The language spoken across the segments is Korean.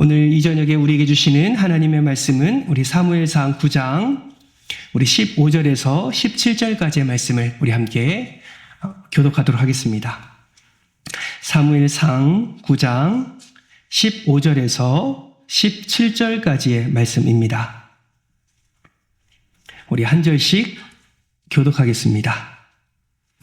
오늘 이 저녁에 우리에게 주시는 하나님의 말씀은 우리 사무엘상 9장 우리 15절에서 17절까지의 말씀을 우리 함께 교독하도록 하겠습니다. 사무엘상 9장 15절에서 17절까지의 말씀입니다. 우리 한 절씩 교독하겠습니다.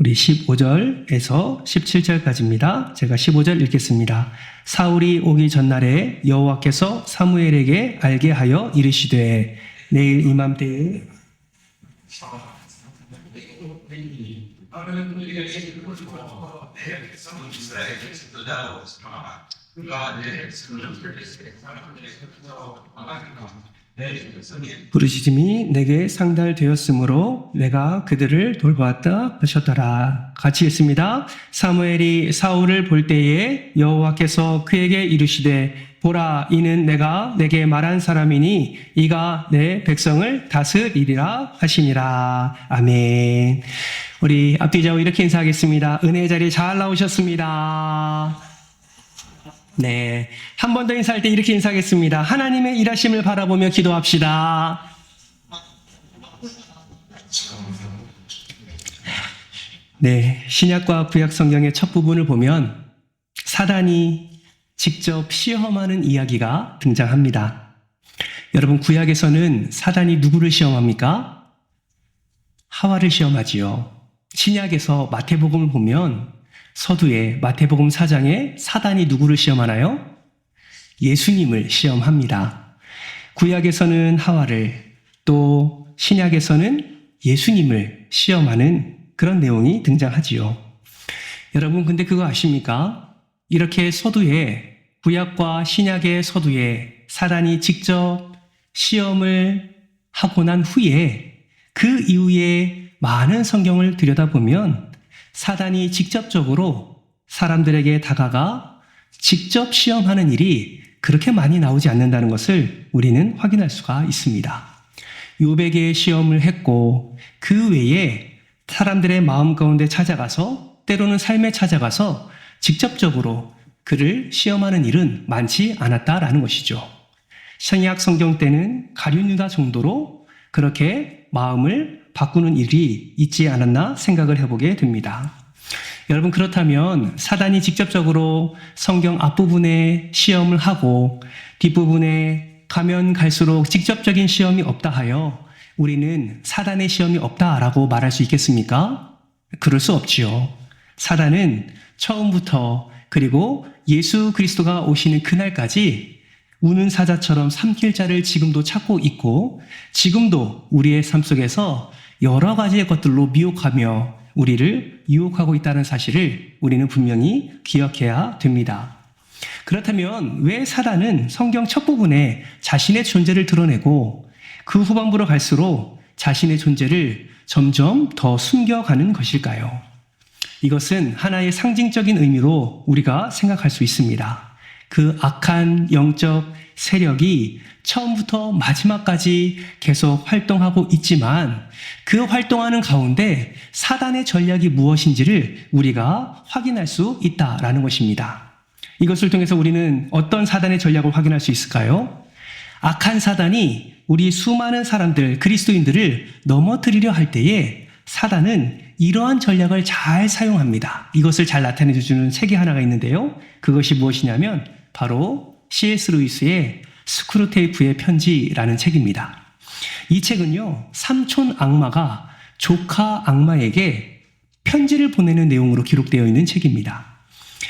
우리 15절에서 17절까지입니다. 제가 15절 읽겠습니다. 사울이 오기 전날에 여호와께서 사무엘에게 알게 하여 이르시되 내일 이맘때에 부르짖음이 내게 상달되었으므로 내가 그들을 돌보았다 하셨더라. 같이 읽습니다. 사무엘이 사울을 볼 때에 여호와께서 그에게 이르시되 보라, 이는 내가 내게 말한 사람이니 이가 내 백성을 다스리리라 하시니라. 아멘. 우리 앞뒤 좌우 이렇게 인사하겠습니다. 은혜의 자리에 잘 나오셨습니다. 네, 한 번 더 인사할 때 이렇게 인사하겠습니다. 하나님의 일하심을 바라보며 기도합시다. 네, 신약과 구약 성경의 첫 부분을 보면 사단이 직접 시험하는 이야기가 등장합니다. 여러분, 구약에서는 사단이 누구를 시험합니까? 하와를 시험하지요. 신약에서 마태복음을 보면 서두에 마태복음 4장에 사단이 누구를 시험하나요? 예수님을 시험합니다. 구약에서는 하와를, 또 신약에서는 예수님을 시험하는 그런 내용이 등장하지요. 여러분, 근데 그거 아십니까? 이렇게 서두에, 구약과 신약의 서두에 사단이 직접 시험을 하고 난 후에 그 이후에 많은 성경을 들여다보면 사단이 직접적으로 사람들에게 다가가 직접 시험하는 일이 그렇게 많이 나오지 않는다는 것을 우리는 확인할 수가 있습니다. 욥에게 시험을 했고 그 외에 사람들의 마음 가운데 찾아가서 때로는 삶에 찾아가서 직접적으로 그를 시험하는 일은 많지 않았다라는 것이죠. 신약 성경 때는 가룟 유다 정도로 그렇게 마음을 바꾸는 일이 있지 않았나 생각을 해보게 됩니다. 여러분, 그렇다면 사단이 직접적으로 성경 앞부분에 시험을 하고 뒷부분에 가면 갈수록 직접적인 시험이 없다 하여 우리는 사단의 시험이 없다라고 말할 수 있겠습니까? 그럴 수 없지요. 사단은 처음부터 그리고 예수 그리스도가 오시는 그날까지 우는 사자처럼 삼킬 자를 지금도 찾고 있고 지금도 우리의 삶 속에서 여러 가지의 것들로 미혹하며 우리를 유혹하고 있다는 사실을 우리는 분명히 기억해야 됩니다. 그렇다면 왜 사단은 성경 첫 부분에 자신의 존재를 드러내고 그 후반부로 갈수록 자신의 존재를 점점 더 숨겨가는 것일까요? 이것은 하나의 상징적인 의미로 우리가 생각할 수 있습니다. 그 악한 영적 세력이 처음부터 마지막까지 계속 활동하고 있지만 그 활동하는 가운데 사단의 전략이 무엇인지를 우리가 확인할 수 있다라는 것입니다. 이것을 통해서 우리는 어떤 사단의 전략을 확인할 수 있을까요? 악한 사단이 우리 수많은 사람들, 그리스도인들을 넘어뜨리려 할 때에 사단은 이러한 전략을 잘 사용합니다. 이것을 잘 나타내주는 책이 하나가 있는데요. 그것이 무엇이냐면 바로 C.S. 루이스의 스크루테이프의 편지라는 책입니다. 이 책은요, 삼촌 악마가 조카 악마에게 편지를 보내는 내용으로 기록되어 있는 책입니다.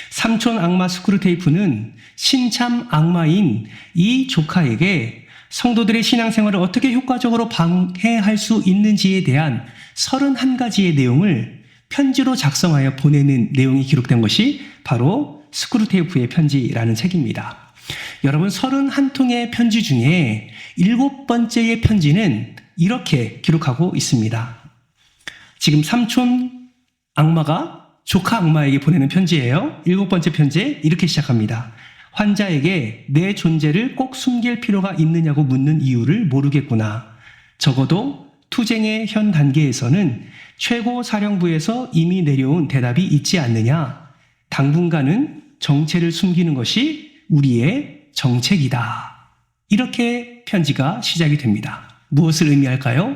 삼촌 악마 스크루테이프는 신참 악마인 이 조카에게 성도들의 신앙생활을 어떻게 효과적으로 방해할 수 있는지에 대한 31가지의 내용을 편지로 작성하여 보내는 내용이 기록된 것이 바로 스크루테이프의 편지라는 책입니다. 여러분, 31통의 편지 중에 7번째의 편지는 이렇게 기록하고 있습니다. 지금 삼촌 악마가 조카 악마에게 보내는 편지예요. 7번째 편지에 이렇게 시작합니다. 환자에게 내 존재를 꼭 숨길 필요가 있느냐고 묻는 이유를 모르겠구나. 적어도 투쟁의 현 단계에서는 최고 사령부에서 이미 내려온 대답이 있지 않느냐. 당분간은 정체를 숨기는 것이 우리의 정책이다. 이렇게 편지가 시작이 됩니다. 무엇을 의미할까요?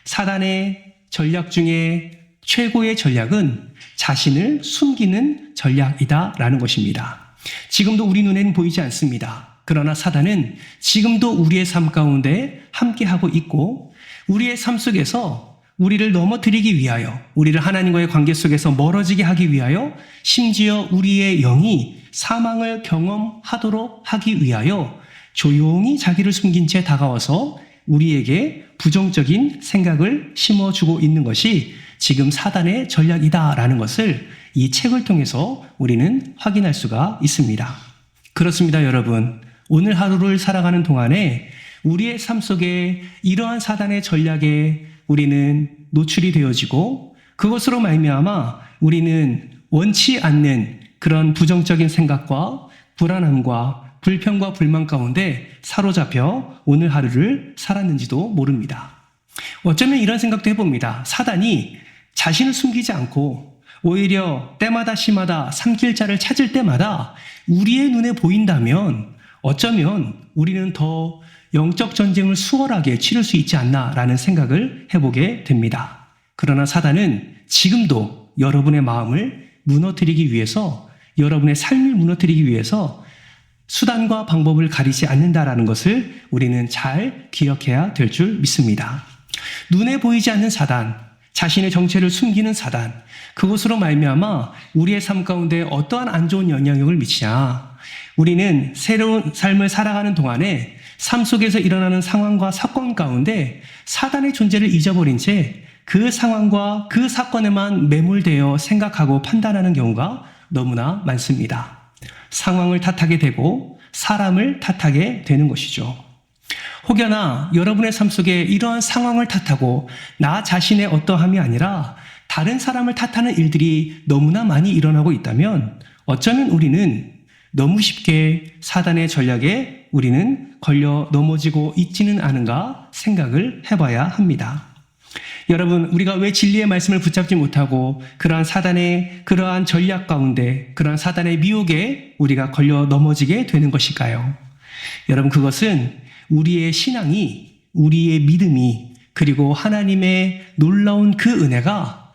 사단의 전략 중에 최고의 전략은 자신을 숨기는 전략이다라는 것입니다. 지금도 우리 눈에는 보이지 않습니다. 그러나 사단은 지금도 우리의 삶 가운데 함께하고 있고 우리의 삶 속에서 우리를 넘어뜨리기 위하여, 우리를 하나님과의 관계 속에서 멀어지게 하기 위하여, 심지어 우리의 영이 사망을 경험하도록 하기 위하여 조용히 자기를 숨긴 채 다가와서 우리에게 부정적인 생각을 심어주고 있는 것이 지금 사단의 전략이다라는 것을 이 책을 통해서 우리는 확인할 수가 있습니다. 그렇습니다, 여러분. 오늘 하루를 살아가는 동안에 우리의 삶 속에 이러한 사단의 전략에 우리는 노출이 되어지고 그것으로 말미암아 우리는 원치 않는 그런 부정적인 생각과 불안함과 불평과 불만 가운데 사로잡혀 오늘 하루를 살았는지도 모릅니다. 어쩌면 이런 생각도 해봅니다. 사단이 자신을 숨기지 않고 오히려 때마다 시마다 삼킬 자를 찾을 때마다 우리의 눈에 보인다면 어쩌면 우리는 더 영적 전쟁을 수월하게 치를 수 있지 않나라는 생각을 해보게 됩니다. 그러나 사단은 지금도 여러분의 마음을 무너뜨리기 위해서, 여러분의 삶을 무너뜨리기 위해서 수단과 방법을 가리지 않는다라는 것을 우리는 잘 기억해야 될 줄 믿습니다. 눈에 보이지 않는 사단, 자신의 정체를 숨기는 사단, 그것으로 말미암아 우리의 삶 가운데 어떠한 안 좋은 영향력을 미치냐. 우리는 새로운 삶을 살아가는 동안에 삶 속에서 일어나는 상황과 사건 가운데 사단의 존재를 잊어버린 채 그 상황과 그 사건에만 매몰되어 생각하고 판단하는 경우가 너무나 많습니다. 상황을 탓하게 되고 사람을 탓하게 되는 것이죠. 혹여나 여러분의 삶 속에 이러한 상황을 탓하고 나 자신의 어떠함이 아니라 다른 사람을 탓하는 일들이 너무나 많이 일어나고 있다면 어쩌면 우리는 너무 쉽게 사단의 전략에 우리는 걸려 넘어지고 있지는 않은가 생각을 해봐야 합니다. 여러분, 우리가 왜 진리의 말씀을 붙잡지 못하고 그러한 사단의 그러한 전략 가운데, 그러한 사단의 미혹에 우리가 걸려 넘어지게 되는 것일까요? 여러분, 그것은 우리의 신앙이, 우리의 믿음이, 그리고 하나님의 놀라운 그 은혜가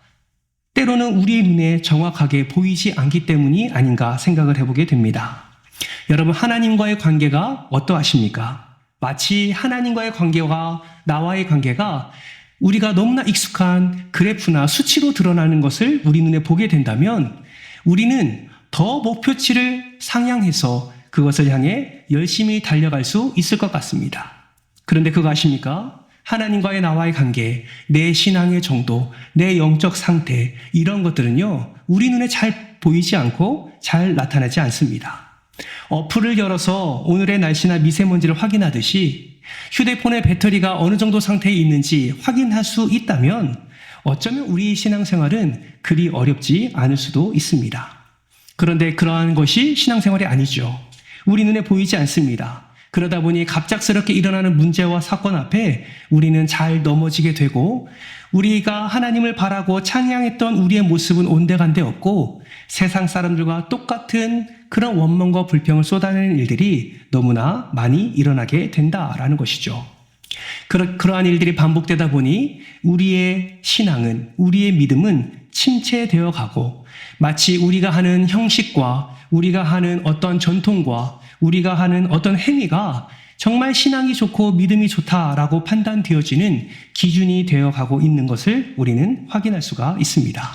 때로는 우리의 눈에 정확하게 보이지 않기 때문이 아닌가 생각을 해보게 됩니다. 여러분, 하나님과의 관계가 어떠하십니까? 마치 하나님과의 관계와 나와의 관계가 우리가 너무나 익숙한 그래프나 수치로 드러나는 것을 우리 눈에 보게 된다면 우리는 더 목표치를 상향해서 그것을 향해 열심히 달려갈 수 있을 것 같습니다. 그런데 그거 아십니까? 하나님과의 나와의 관계, 내 신앙의 정도, 내 영적 상태, 이런 것들은요, 우리 눈에 잘 보이지 않고 잘 나타나지 않습니다. 어플을 열어서 오늘의 날씨나 미세먼지를 확인하듯이 휴대폰의 배터리가 어느 정도 상태에 있는지 확인할 수 있다면 어쩌면 우리 신앙생활은 그리 어렵지 않을 수도 있습니다. 그런데 그러한 것이 신앙생활이 아니죠. 우리 눈에 보이지 않습니다. 그러다 보니 갑작스럽게 일어나는 문제와 사건 앞에 우리는 잘 넘어지게 되고 우리가 하나님을 바라고 찬양했던 우리의 모습은 온데간데 없고 세상 사람들과 똑같은 그런 원망과 불평을 쏟아내는 일들이 너무나 많이 일어나게 된다라는 것이죠. 그러한 일들이 반복되다 보니 우리의 신앙은, 우리의 믿음은 침체되어 가고 마치 우리가 하는 형식과 우리가 하는 어떤 전통과 우리가 하는 어떤 행위가 정말 신앙이 좋고 믿음이 좋다라고 판단되어지는 기준이 되어가고 있는 것을 우리는 확인할 수가 있습니다.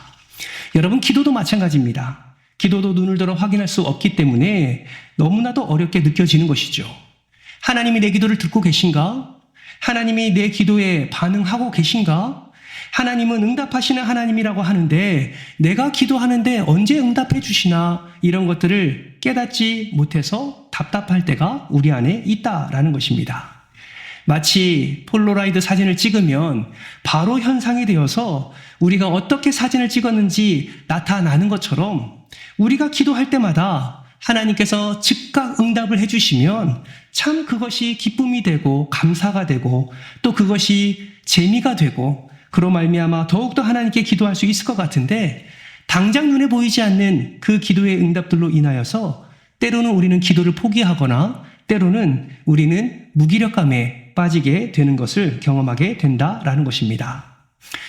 여러분, 기도도 마찬가지입니다. 기도도 눈을 들어 확인할 수 없기 때문에 너무나도 어렵게 느껴지는 것이죠. 하나님이 내 기도를 듣고 계신가? 하나님이 내 기도에 반응하고 계신가? 하나님은 응답하시는 하나님이라고 하는데 내가 기도하는데 언제 응답해 주시나? 이런 것들을 깨닫지 못해서 답답할 때가 우리 안에 있다라는 것입니다. 마치 폴로라이드 사진을 찍으면 바로 현상이 되어서 우리가 어떻게 사진을 찍었는지 나타나는 것처럼 우리가 기도할 때마다 하나님께서 즉각 응답을 해주시면 참 그것이 기쁨이 되고 감사가 되고 또 그것이 재미가 되고 그로 말미암아 더욱더 하나님께 기도할 수 있을 것 같은데 당장 눈에 보이지 않는 그 기도의 응답들로 인하여서 때로는 우리는 기도를 포기하거나 때로는 우리는 무기력감에 빠지게 되는 것을 경험하게 된다라는 것입니다.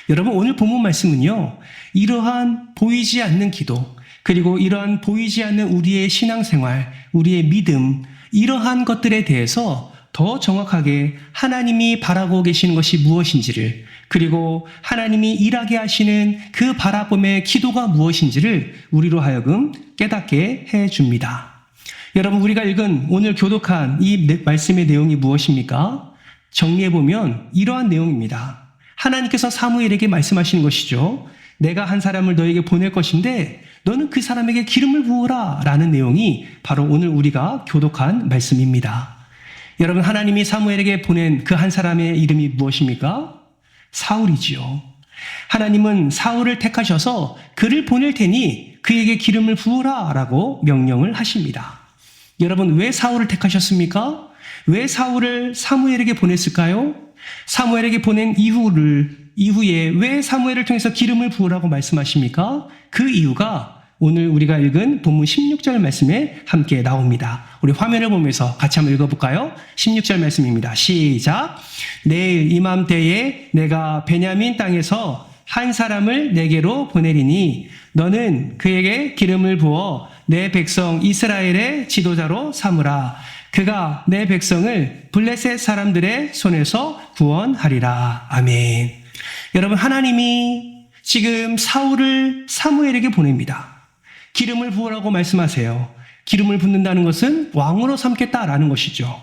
여러분, 오늘 본문 말씀은요, 이러한 보이지 않는 기도, 그리고 이러한 보이지 않는 우리의 신앙생활, 우리의 믿음, 이러한 것들에 대해서 더 정확하게 하나님이 바라고 계시는 것이 무엇인지를, 그리고 하나님이 일하게 하시는 그 바라봄의 기도가 무엇인지를 우리로 하여금 깨닫게 해줍니다. 여러분, 우리가 읽은 오늘 교독한 이 말씀의 내용이 무엇입니까? 정리해보면 이러한 내용입니다. 하나님께서 사무엘에게 말씀하시는 것이죠. 내가 한 사람을 너에게 보낼 것인데 너는 그 사람에게 기름을 부으라 라는 내용이 바로 오늘 우리가 교독한 말씀입니다. 여러분, 하나님이 사무엘에게 보낸 그 한 사람의 이름이 무엇입니까? 사울이지요. 하나님은 사울을 택하셔서 그를 보낼 테니 그에게 기름을 부으라 라고 명령을 하십니다. 여러분, 왜 사울을 택하셨습니까? 왜 사울을 사무엘에게 보냈을까요? 사무엘에게 보낸 이후에 왜 사무엘을 통해서 기름을 부으라고 말씀하십니까? 그 이유가 오늘 우리가 읽은 본문 16절 말씀에 함께 나옵니다. 우리 화면을 보면서 같이 한번 읽어볼까요? 16절 말씀입니다. 시작. 내일 이맘때에 내가 베냐민 땅에서 한 사람을 내게로 보내리니 너는 그에게 기름을 부어 내 백성 이스라엘의 지도자로 삼으라. 그가 내 백성을 블레셋 사람들의 손에서 구원하리라. 아멘. 여러분, 하나님이 지금 사울을 사무엘에게 보냅니다. 기름을 부으라고 말씀하세요. 기름을 붓는다는 것은 왕으로 삼겠다라는 것이죠.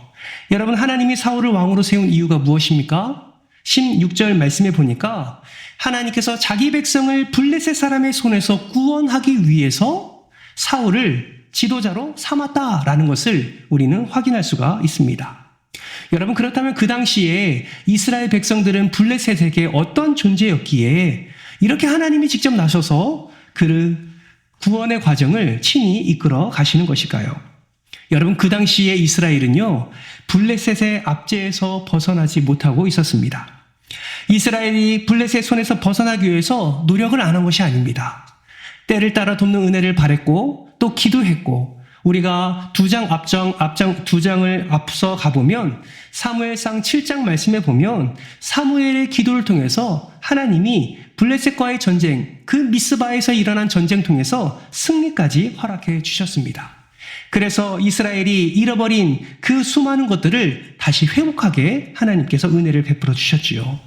여러분, 하나님이 사울을 왕으로 세운 이유가 무엇입니까? 16절 말씀에 보니까 하나님께서 자기 백성을 블레셋 사람의 손에서 구원하기 위해서 사울을 지도자로 삼았다라는 것을 우리는 확인할 수가 있습니다. 여러분, 그렇다면 그 당시에 이스라엘 백성들은 블레셋에게 어떤 존재였기에 이렇게 하나님이 직접 나서서 그 구원의 과정을 친히 이끌어 가시는 것일까요? 여러분, 그 당시에 이스라엘은요, 블레셋의 압제에서 벗어나지 못하고 있었습니다. 이스라엘이 블레셋 손에서 벗어나기 위해서 노력을 안 한 것이 아닙니다. 때를 따라 돕는 은혜를 바랬고 또 기도했고, 우리가 두 장을 앞서 가보면 사무엘상 7장 말씀에 보면 사무엘의 기도를 통해서 하나님이 블레셋과의 전쟁, 그 미스바에서 일어난 전쟁 통해서 승리까지 허락해 주셨습니다. 그래서 이스라엘이 잃어버린 그 수많은 것들을 다시 회복하게 하나님께서 은혜를 베풀어 주셨지요.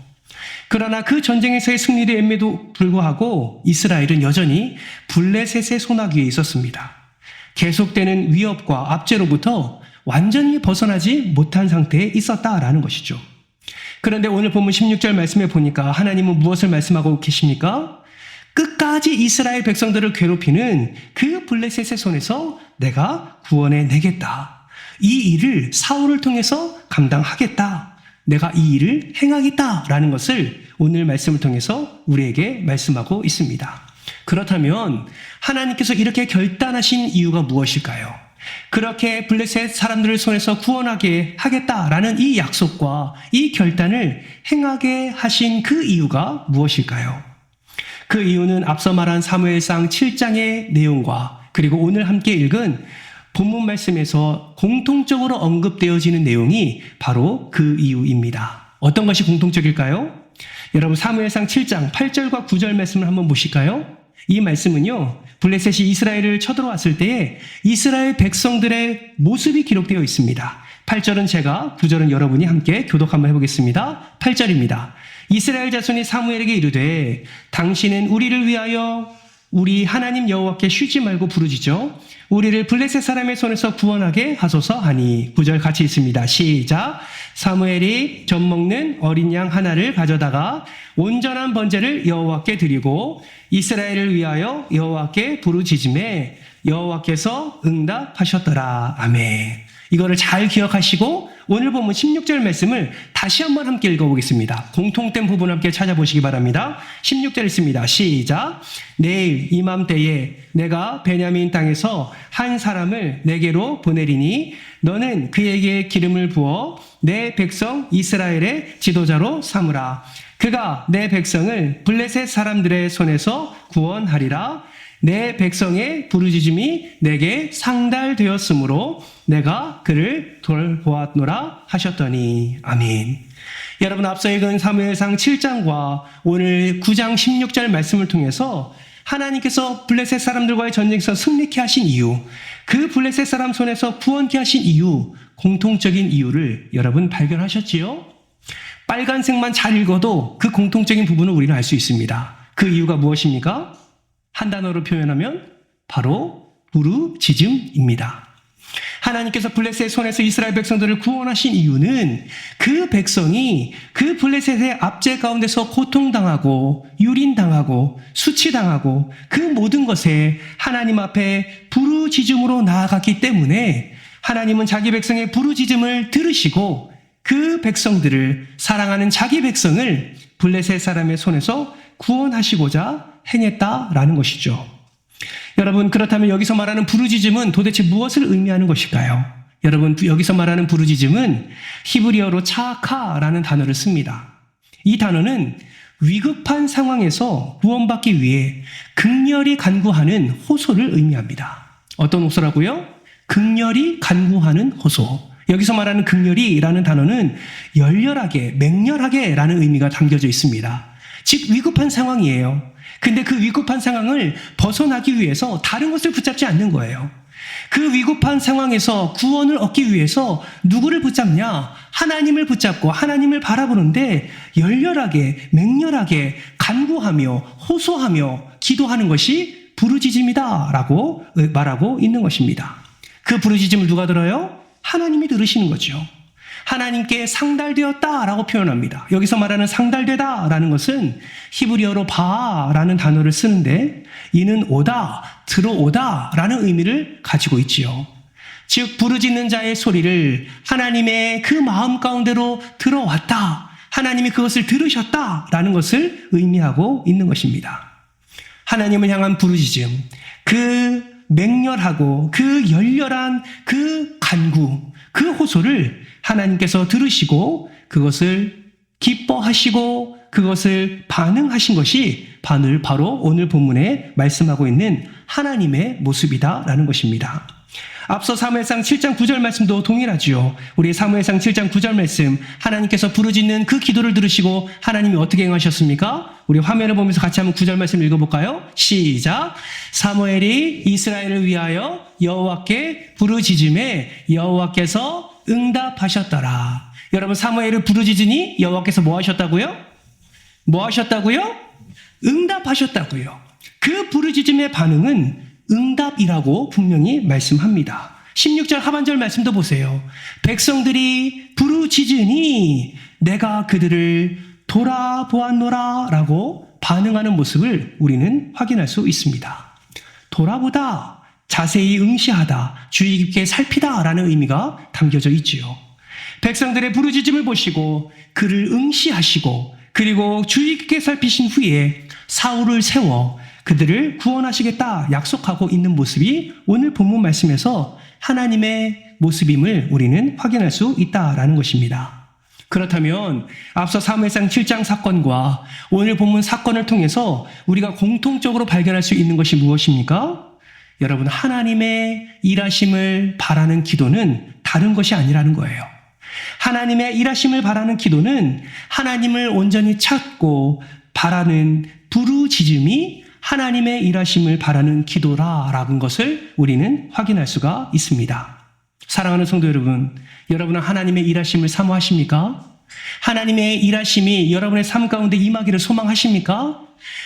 그러나 그 전쟁에서의 승리됨에도 불구하고 이스라엘은 여전히 블레셋의 손아귀에 있었습니다. 계속되는 위협과 압제로부터 완전히 벗어나지 못한 상태에 있었다라는 것이죠. 그런데 오늘 본문 16절 말씀에 보니까 하나님은 무엇을 말씀하고 계십니까? 끝까지 이스라엘 백성들을 괴롭히는 그 블레셋의 손에서 내가 구원해 내겠다. 이 일을 사울을 통해서 감당하겠다. 내가 이 일을 행하겠다라는 것을 오늘 말씀을 통해서 우리에게 말씀하고 있습니다. 그렇다면 하나님께서 이렇게 결단하신 이유가 무엇일까요? 그렇게 블레셋 사람들을 손에서 구원하게 하겠다라는 이 약속과 이 결단을 행하게 하신 그 이유가 무엇일까요? 그 이유는 앞서 말한 사무엘상 7장의 내용과 그리고 오늘 함께 읽은 본문 말씀에서 공통적으로 언급되어지는 내용이 바로 그 이유입니다. 어떤 것이 공통적일까요? 여러분, 사무엘상 7장 8절과 9절 말씀을 한번 보실까요? 이 말씀은요, 블레셋이 이스라엘을 쳐들어왔을 때에 이스라엘 백성들의 모습이 기록되어 있습니다. 8절은 제가, 9절은 여러분이 함께 교독 한번 해보겠습니다. 8절입니다. 이스라엘 자손이 사무엘에게 이르되 당신은 우리를 위하여 우리 하나님 여호와께 쉬지 말고 부르짖어 우리를 블레셋 사람의 손에서 구원하게 하소서 하니. 9절 같이 있습니다. 시작. 사무엘이 젖 먹는 어린 양 하나를 가져다가 온전한 번제를 여호와께 드리고 이스라엘을 위하여 여호와께 부르짖음에 여호와께서 응답하셨더라. 아멘. 이거를 잘 기억하시고 오늘 본문 16절 말씀을 다시 한번 함께 읽어보겠습니다. 공통된 부분 함께 찾아보시기 바랍니다. 16절 있습니다. 시작. 내일 이맘때에 내가 베냐민 땅에서 한 사람을 내게로 보내리니 너는 그에게 기름을 부어 내 백성 이스라엘의 지도자로 삼으라. 그가 내 백성을 블레셋 사람들의 손에서 구원하리라. 내 백성의 부르짖음이 내게 상달되었으므로 내가 그를 돌보았노라 하셨더니. 아멘. 여러분, 앞서 읽은 사무엘상 7장과 오늘 9장 16절 말씀을 통해서 하나님께서 블레셋 사람들과의 전쟁에서 승리케 하신 이유, 그 블레셋 사람 손에서 구원케 하신 이유, 공통적인 이유를 여러분 발견하셨지요? 빨간색만 잘 읽어도 그 공통적인 부분을 우리는 알 수 있습니다. 그 이유가 무엇입니까? 한 단어로 표현하면 바로 부르짖음입니다. 하나님께서 블레셋의 손에서 이스라엘 백성들을 구원하신 이유는 그 백성이 그 블레셋의 압제 가운데서 고통당하고 유린당하고 수치당하고 그 모든 것에 하나님 앞에 부르짖음으로 나아갔기 때문에 하나님은 자기 백성의 부르짖음을 들으시고 그 백성들을, 사랑하는 자기 백성을 블레셋 사람의 손에서 구원하시고자 행했다라는 것이죠. 여러분, 그렇다면 여기서 말하는 부르짖음은 도대체 무엇을 의미하는 것일까요? 여러분, 여기서 말하는 부르짖음은 히브리어로 차카라는 단어를 씁니다. 이 단어는 위급한 상황에서 구원받기 위해 극렬히 간구하는 호소를 의미합니다. 어떤 호소라고요? 극렬히 간구하는 호소. 여기서 말하는 극렬히라는 단어는 열렬하게, 맹렬하게라는 의미가 담겨져 있습니다. 즉, 위급한 상황이에요. 근데 그 위급한 상황을 벗어나기 위해서 다른 것을 붙잡지 않는 거예요. 그 위급한 상황에서 구원을 얻기 위해서 누구를 붙잡냐? 하나님을 붙잡고 하나님을 바라보는데 열렬하게, 맹렬하게 간구하며 호소하며 기도하는 것이 부르짖음이다라고 말하고 있는 것입니다. 그 부르짖음을 누가 들어요? 하나님이 들으시는 거죠. 하나님께 상달되었다라고 표현합니다. 여기서 말하는 상달되다라는 것은 히브리어로 바라는 단어를 쓰는데 이는 오다, 들어오다라는 의미를 가지고 있지요. 즉, 부르짖는 자의 소리를 하나님의 그 마음 가운데로 들어왔다, 하나님이 그것을 들으셨다라는 것을 의미하고 있는 것입니다. 하나님을 향한 부르짖음, 그 맹렬하고 그 열렬한 그 간구, 그 호소를 하나님께서 들으시고 그것을 기뻐하시고 그것을 반응하신 것이 바로 오늘 본문에 말씀하고 있는 하나님의 모습이다라는 것입니다. 앞서 사무엘상 7장 9절 말씀도 동일하지요. 우리 사무엘상 7장 9절 말씀, 하나님께서 부르짖는 그 기도를 들으시고 하나님이 어떻게 행하셨습니까? 우리 화면을 보면서 같이 한번 9절 말씀 읽어볼까요? 시작! 사무엘이 이스라엘을 위하여 여호와께 부르짖음에 여호와께서 응답하셨더라. 여러분, 사무엘을 부르짖으니 여호와께서 뭐 하셨다고요? 뭐 하셨다고요? 응답하셨다고요. 그 부르짖음의 반응은 응답이라고 분명히 말씀합니다. 16절 하반절 말씀도 보세요. 백성들이 부르짖으니 내가 그들을 돌아보았노라 라고 반응하는 모습을 우리는 확인할 수 있습니다. 돌아보다, 자세히 응시하다, 주의 깊게 살피다 라는 의미가 담겨져 있지요. 백성들의 부르짖음을 보시고 그를 응시하시고 그리고 주의 깊게 살피신 후에 사울을 세워 그들을 구원하시겠다 약속하고 있는 모습이 오늘 본문 말씀에서 하나님의 모습임을 우리는 확인할 수 있다라는 것입니다. 그렇다면 앞서 사무엘상 7장 사건과 오늘 본문 사건을 통해서 우리가 공통적으로 발견할 수 있는 것이 무엇입니까? 여러분, 하나님의 일하심을 바라는 기도는 다른 것이 아니라는 거예요. 하나님의 일하심을 바라는 기도는 하나님을 온전히 찾고 바라는 부르짖음이 하나님의 일하심을 바라는 기도라라는 것을 우리는 확인할 수가 있습니다. 사랑하는 성도 여러분, 여러분은 하나님의 일하심을 사모하십니까? 하나님의 일하심이 여러분의 삶 가운데 임하기를 소망하십니까?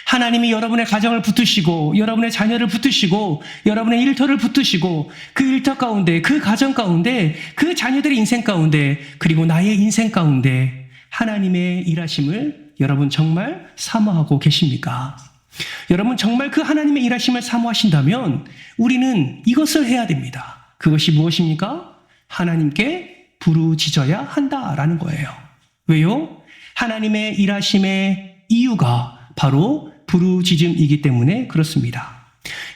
하나님이 여러분의 가정을 붙드시고 여러분의 자녀를 붙드시고 여러분의 일터를 붙드시고 그 일터 가운데, 그 가정 가운데, 그 자녀들의 인생 가운데, 그리고 나의 인생 가운데 하나님의 일하심을 여러분 정말 사모하고 계십니까? 여러분 정말 그 하나님의 일하심을 사모하신다면 우리는 이것을 해야 됩니다. 그것이 무엇입니까? 하나님께 부르짖어야 한다라는 거예요. 왜요? 하나님의 일하심의 이유가 바로 부르짖음이기 때문에 그렇습니다.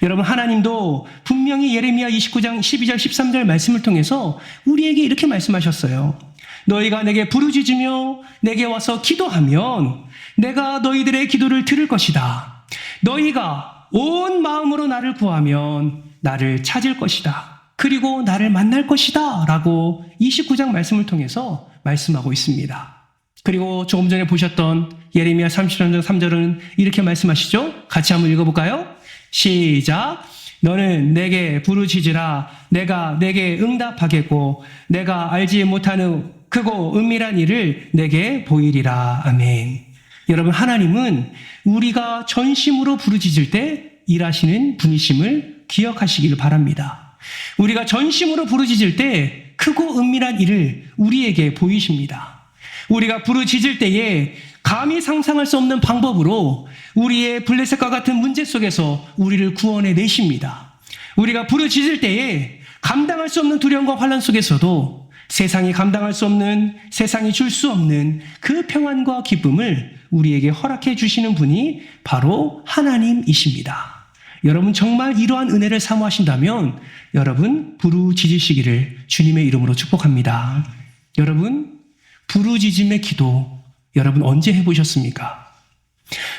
여러분, 하나님도 분명히 예레미야 29장 12절 13절 말씀을 통해서 우리에게 이렇게 말씀하셨어요. 너희가 내게 부르짖으며 내게 와서 기도하면 내가 너희들의 기도를 들을 것이다. 너희가 온 마음으로 나를 구하면 나를 찾을 것이다. 그리고 나를 만날 것이다. 라고 29장 말씀을 통해서 말씀하고 있습니다. 그리고 조금 전에 보셨던 예레미야 33장 3절은 이렇게 말씀하시죠? 같이 한번 읽어볼까요? 시작! 너는 내게 부르짖으라. 내가 내게 응답하겠고 내가 알지 못하는 크고 은밀한 일을 내게 보이리라. 아멘. 여러분, 하나님은 우리가 전심으로 부르짖을 때 일하시는 분이심을 기억하시기를 바랍니다. 우리가 전심으로 부르짖을 때 크고 은밀한 일을 우리에게 보이십니다. 우리가 부르짖을 때에 감히 상상할 수 없는 방법으로 우리의 블레셋과 같은 문제 속에서 우리를 구원해 내십니다. 우리가 부르짖을 때에 감당할 수 없는 두려움과 환난 속에서도 세상이 감당할 수 없는, 세상이 줄 수 없는 그 평안과 기쁨을 우리에게 허락해 주시는 분이 바로 하나님이십니다. 여러분, 정말 이러한 은혜를 사모하신다면 여러분 부르짖으시기를 주님의 이름으로 축복합니다. 여러분, 부르짖음의 기도 여러분 언제 해보셨습니까?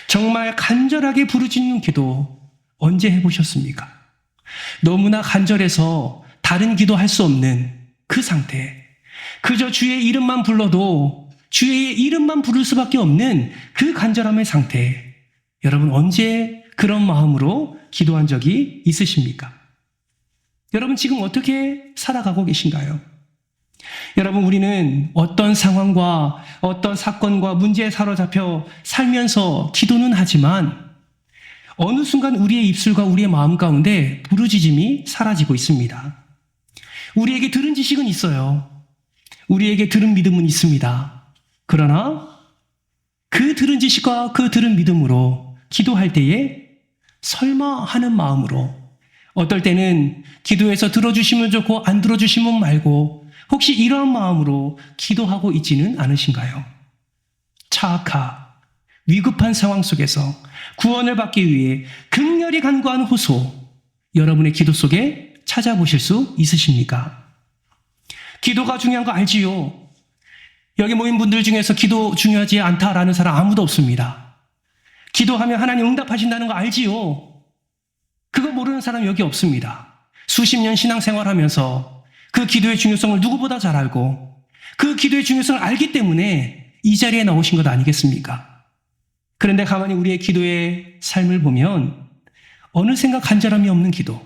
정말 간절하게 부르짖는 기도 언제 해보셨습니까? 너무나 간절해서 다른 기도할 수 없는 그 상태, 그저 주의 이름만 불러도 주의 이름만 부를 수밖에 없는 그 간절함의 상태, 여러분 언제 그런 마음으로 기도한 적이 있으십니까? 여러분 지금 어떻게 살아가고 계신가요? 여러분, 우리는 어떤 상황과 어떤 사건과 문제에 사로잡혀 살면서 기도는 하지만 어느 순간 우리의 입술과 우리의 마음 가운데 부르짖음이 사라지고 있습니다. 우리에게 들은 지식은 있어요. 우리에게 들은 믿음은 있습니다. 그러나 그 들은 지식과 그 들은 믿음으로 기도할 때에 설마 하는 마음으로, 어떨 때는 기도해서 들어주시면 좋고 안 들어주시면 말고 혹시 이런 마음으로 기도하고 있지는 않으신가요? 차악하, 위급한 상황 속에서 구원을 받기 위해 극렬히 간구하는 호소, 여러분의 기도 속에 찾아보실 수 있으십니까? 기도가 중요한 거 알지요? 여기 모인 분들 중에서 기도 중요하지 않다라는 사람 아무도 없습니다. 기도하면 하나님 응답하신다는 거 알지요? 그거 모르는 사람 여기 없습니다. 수십 년 신앙생활하면서 그 기도의 중요성을 누구보다 잘 알고 그 기도의 중요성을 알기 때문에 이 자리에 나오신 것 아니겠습니까? 그런데 가만히 우리의 기도의 삶을 보면 어느샌가 간절함이 없는 기도,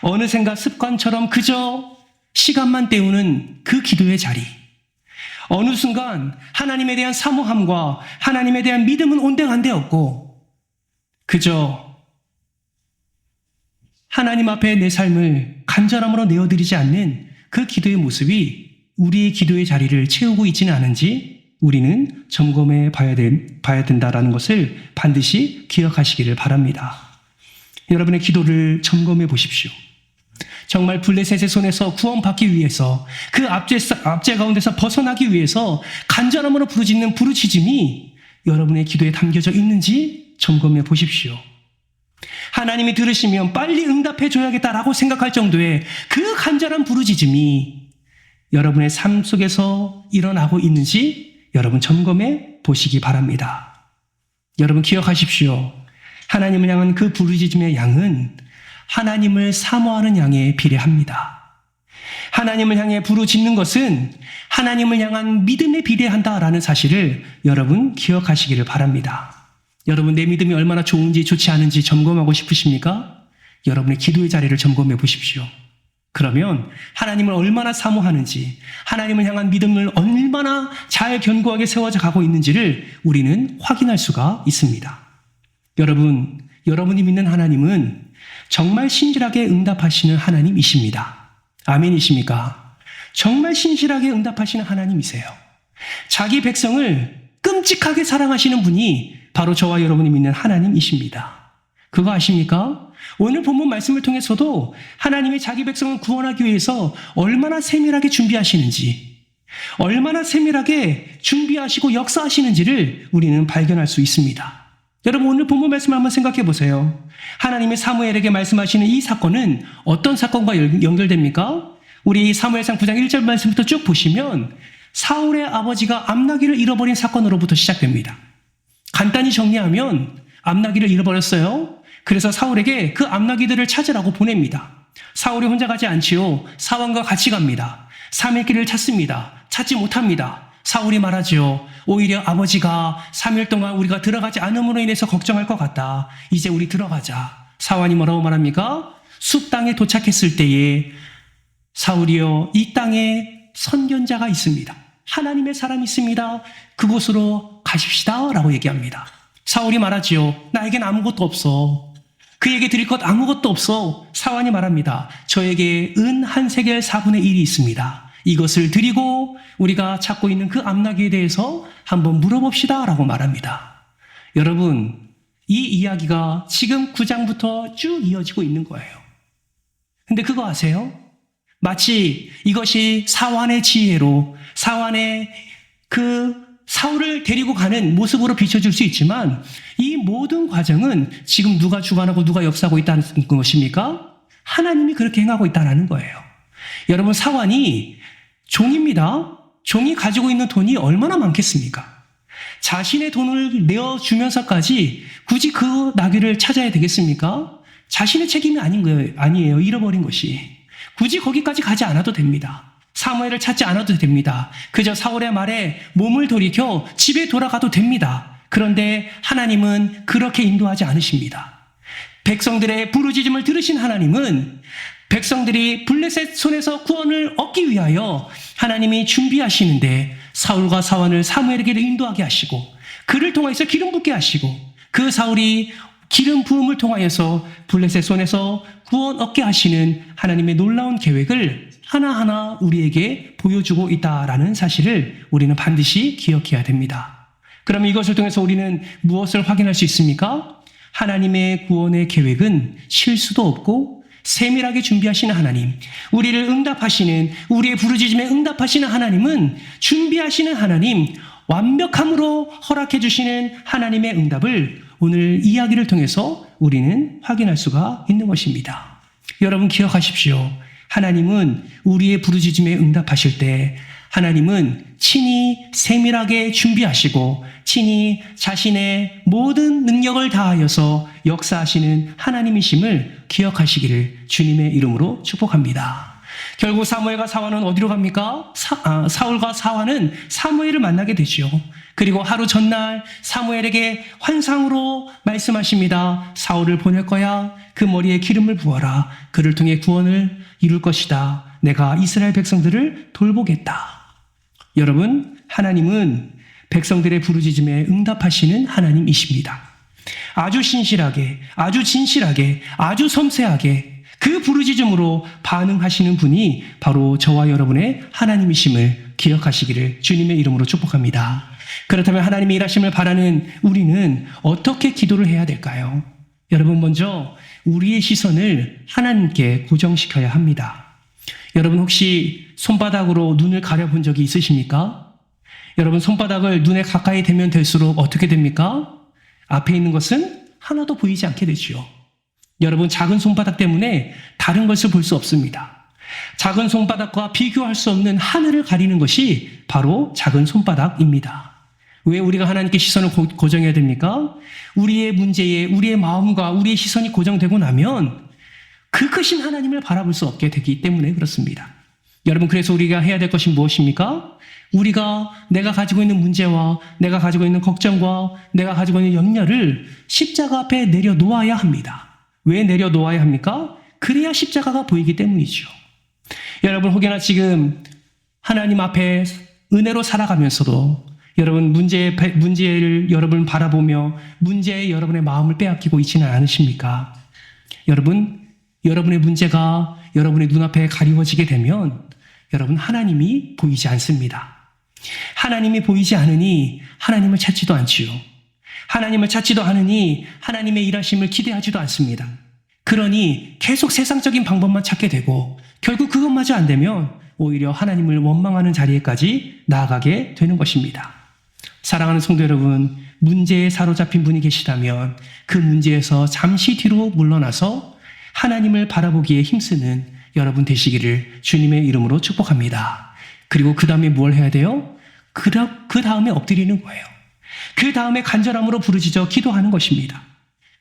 어느샌가 습관처럼 그저 시간만 때우는 그 기도의 자리, 어느 순간 하나님에 대한 사모함과 하나님에 대한 믿음은 온데간데 없고 그저 하나님 앞에 내 삶을 간절함으로 내어드리지 않는 그 기도의 모습이 우리의 기도의 자리를 채우고 있지는 않은지 우리는 점검해 봐야 된다라는 것을 반드시 기억하시기를 바랍니다. 여러분의 기도를 점검해 보십시오. 정말 블레셋의 손에서 구원받기 위해서 그 압제 가운데서 벗어나기 위해서 간절함으로 부르짖는 부르짖음이 여러분의 기도에 담겨져 있는지 점검해 보십시오. 하나님이 들으시면 빨리 응답해 줘야겠다라고 생각할 정도의 그 간절한 부르짖음이 여러분의 삶 속에서 일어나고 있는지 여러분 점검해 보시기 바랍니다. 여러분 기억하십시오. 하나님을 향한 그 부르짖음의 양은 하나님을 사모하는 양에 비례합니다. 하나님을 향해 부르짖는 것은 하나님을 향한 믿음에 비례한다라는 사실을 여러분 기억하시기를 바랍니다. 여러분 내 믿음이 얼마나 좋은지 좋지 않은지 점검하고 싶으십니까? 여러분의 기도의 자리를 점검해 보십시오. 그러면 하나님을 얼마나 사모하는지, 하나님을 향한 믿음을 얼마나 잘 견고하게 세워져 가고 있는지를 우리는 확인할 수가 있습니다. 여러분이 믿는 하나님은 정말 신실하게 응답하시는 하나님이십니다. 아멘이십니까? 정말 신실하게 응답하시는 하나님이세요. 자기 백성을 끔찍하게 사랑하시는 분이 바로 저와 여러분이 믿는 하나님이십니다. 그거 아십니까? 오늘 본문 말씀을 통해서도 하나님이 자기 백성을 구원하기 위해서 얼마나 세밀하게 준비하시는지, 얼마나 세밀하게 준비하시고 역사하시는지를 우리는 발견할 수 있습니다. 여러분 오늘 본문 말씀을 한번 생각해 보세요. 하나님이 사무엘에게 말씀하시는 이 사건은 어떤 사건과 연결됩니까? 우리 사무엘상 9장 1절 말씀부터 쭉 보시면 사울의 아버지가 암나귀를 잃어버린 사건으로부터 시작됩니다. 간단히 정리하면 암나귀를 잃어버렸어요. 그래서 사울에게 그 암나귀들을 찾으라고 보냅니다. 사울이 혼자 가지 않지요. 사원과 같이 갑니다. 3일 길을 찾습니다. 찾지 못합니다. 사울이 말하지요. 오히려 아버지가 3일 동안 우리가 들어가지 않음으로 인해서 걱정할 것 같다. 이제 우리 들어가자. 사원이 뭐라고 말합니까? 숲 땅에 도착했을 때에 사울이여, 이 땅에 선견자가 있습니다. 하나님의 사람이 있습니다. 그곳으로 가십시다 라고 얘기합니다. 사울이 말하지요. 나에겐 아무것도 없어. 그에게 드릴 것 아무것도 없어. 사원이 말합니다. 저에게 은 한 세겔 4분의 1이 있습니다. 이것을 드리고 우리가 찾고 있는 그 암나귀에 대해서 한번 물어봅시다 라고 말합니다. 여러분, 이 이야기가 지금 9장부터 쭉 이어지고 있는 거예요. 근데 그거 아세요? 마치 이것이 사환의 지혜로 사환의 그 사울을 데리고 가는 모습으로 비춰줄 수 있지만 이 모든 과정은 지금 누가 주관하고 누가 역사하고 있다는 것입니까? 하나님이 그렇게 행하고 있다는 거예요. 여러분, 사환이 종입니다. 종이 가지고 있는 돈이 얼마나 많겠습니까? 자신의 돈을 내어주면서까지 굳이 그 나귀를 찾아야 되겠습니까? 자신의 책임이 아니에요. 잃어버린 것이. 굳이 거기까지 가지 않아도 됩니다. 사무엘을 찾지 않아도 됩니다. 그저 사울의 말에 몸을 돌이켜 집에 돌아가도 됩니다. 그런데 하나님은 그렇게 인도하지 않으십니다. 백성들의 부르짖음을 들으신 하나님은 백성들이 블레셋 손에서 구원을 얻기 위하여 하나님이 준비하시는데 사울과 사원을 사무엘에게 인도하게 하시고 그를 통해서 기름 붓게 하시고 그 사울이 기름 부음을 통하여서 블레셋 손에서 구원 얻게 하시는 하나님의 놀라운 계획을 하나하나 우리에게 보여주고 있다라는 사실을 우리는 반드시 기억해야 됩니다. 그럼 이것을 통해서 우리는 무엇을 확인할 수 있습니까? 하나님의 구원의 계획은 실수도 없고 세밀하게 준비하시는 하나님, 우리를 응답하시는, 우리의 부르짖음에 응답하시는 하나님은 준비하시는 하나님, 완벽함으로 허락해 주시는 하나님의 응답을 오늘 이야기를 통해서 우리는 확인할 수가 있는 것입니다. 여러분 기억하십시오. 하나님은 우리의 부르짖음에 응답하실 때 하나님은 친히 세밀하게 준비하시고 친히 자신의 모든 능력을 다하여서 역사하시는 하나님이심을 기억하시기를 주님의 이름으로 축복합니다. 결국 사무엘과 사환은 어디로 갑니까? 사울과 사환은 사무엘을 만나게 되죠. 그리고 하루 전날 사무엘에게 환상으로 말씀하십니다. 사울을 보낼 거야. 그 머리에 기름을 부어라. 그를 통해 구원을 이룰 것이다. 내가 이스라엘 백성들을 돌보겠다. 여러분, 하나님은 백성들의 부르짖음에 응답하시는 하나님이십니다. 아주 신실하게, 아주 진실하게, 아주 섬세하게 그 부르짖음으로 반응하시는 분이 바로 저와 여러분의 하나님이심을 기억하시기를 주님의 이름으로 축복합니다. 그렇다면 하나님의 일하심을 바라는 우리는 어떻게 기도를 해야 될까요? 여러분, 먼저 우리의 시선을 하나님께 고정시켜야 합니다. 여러분, 혹시 손바닥으로 눈을 가려본 적이 있으십니까? 여러분, 손바닥을 눈에 가까이 대면 될수록 어떻게 됩니까? 앞에 있는 것은 하나도 보이지 않게 되지요. 여러분, 작은 손바닥 때문에 다른 것을 볼 수 없습니다. 작은 손바닥과 비교할 수 없는 하늘을 가리는 것이 바로 작은 손바닥입니다. 왜 우리가 하나님께 시선을 고정해야 됩니까? 우리의 문제에 우리의 마음과 우리의 시선이 고정되고 나면 그 크신 하나님을 바라볼 수 없게 되기 때문에 그렇습니다. 여러분, 그래서 우리가 해야 될 것이 무엇입니까? 내가 가지고 있는 문제와 내가 가지고 있는 걱정과 내가 가지고 있는 염려를 십자가 앞에 내려놓아야 합니다. 왜 내려놓아야 합니까? 그래야 십자가가 보이기 때문이죠. 여러분, 혹여나 지금 하나님 앞에 은혜로 살아가면서도 여러분 문제를 여러분 바라보며 문제에 여러분의 마음을 빼앗기고 있지는 않으십니까? 여러분, 여러분의 문제가 여러분의 눈앞에 가리워지게 되면 여러분, 하나님이 보이지 않습니다. 하나님이 보이지 않으니 하나님을 찾지도 않지요. 하나님을 찾지도 않으니 하나님의 일하심을 기대하지도 않습니다. 그러니 계속 세상적인 방법만 찾게 되고 결국 그것마저 안 되면 오히려 하나님을 원망하는 자리에까지 나아가게 되는 것입니다. 사랑하는 성도 여러분, 문제에 사로잡힌 분이 계시다면 그 문제에서 잠시 뒤로 물러나서 하나님을 바라보기에 힘쓰는 여러분 되시기를 주님의 이름으로 축복합니다. 그리고 그 다음에 뭘 해야 돼요? 그 다음에 엎드리는 거예요. 그 다음에 간절함으로 부르짖어 기도하는 것입니다.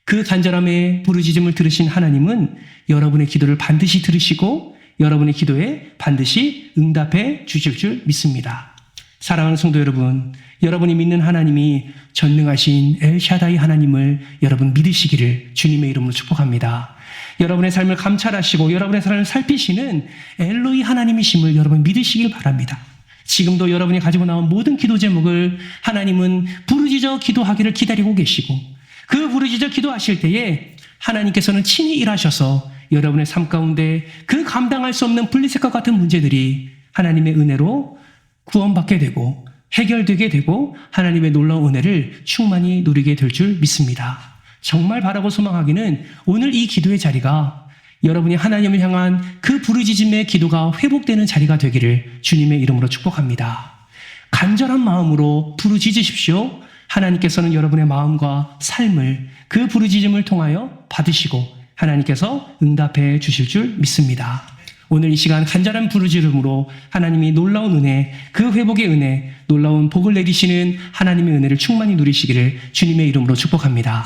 그 간절함의 부르짖음을 들으신 하나님은 여러분의 기도를 반드시 들으시고 여러분의 기도에 반드시 응답해 주실 줄 믿습니다. 사랑하는 성도 여러분, 여러분이 믿는 하나님이 전능하신 엘샤다이 하나님을 여러분 믿으시기를 주님의 이름으로 축복합니다. 여러분의 삶을 감찰하시고 여러분의 삶을 살피시는 엘로이 하나님이심을 여러분 믿으시길 바랍니다. 지금도 여러분이 가지고 나온 모든 기도 제목을 하나님은 부르짖어 기도하기를 기다리고 계시고 그 부르짖어 기도하실 때에 하나님께서는 친히 일하셔서 여러분의 삶 가운데 그 감당할 수 없는 블리셋과 같은 문제들이 하나님의 은혜로 구원받게 되고 해결되게 되고 하나님의 놀라운 은혜를 충만히 누리게 될 줄 믿습니다. 정말 바라고 소망하기는 오늘 이 기도의 자리가 여러분이 하나님을 향한 그 부르짖음의 기도가 회복되는 자리가 되기를 주님의 이름으로 축복합니다. 간절한 마음으로 부르짖으십시오. 하나님께서는 여러분의 마음과 삶을 그 부르짖음을 통하여 받으시고 하나님께서 응답해 주실 줄 믿습니다. 오늘 이 시간 간절한 부르짖음으로 하나님이 놀라운 은혜, 그 회복의 은혜, 놀라운 복을 내리시는 하나님의 은혜를 충만히 누리시기를 주님의 이름으로 축복합니다.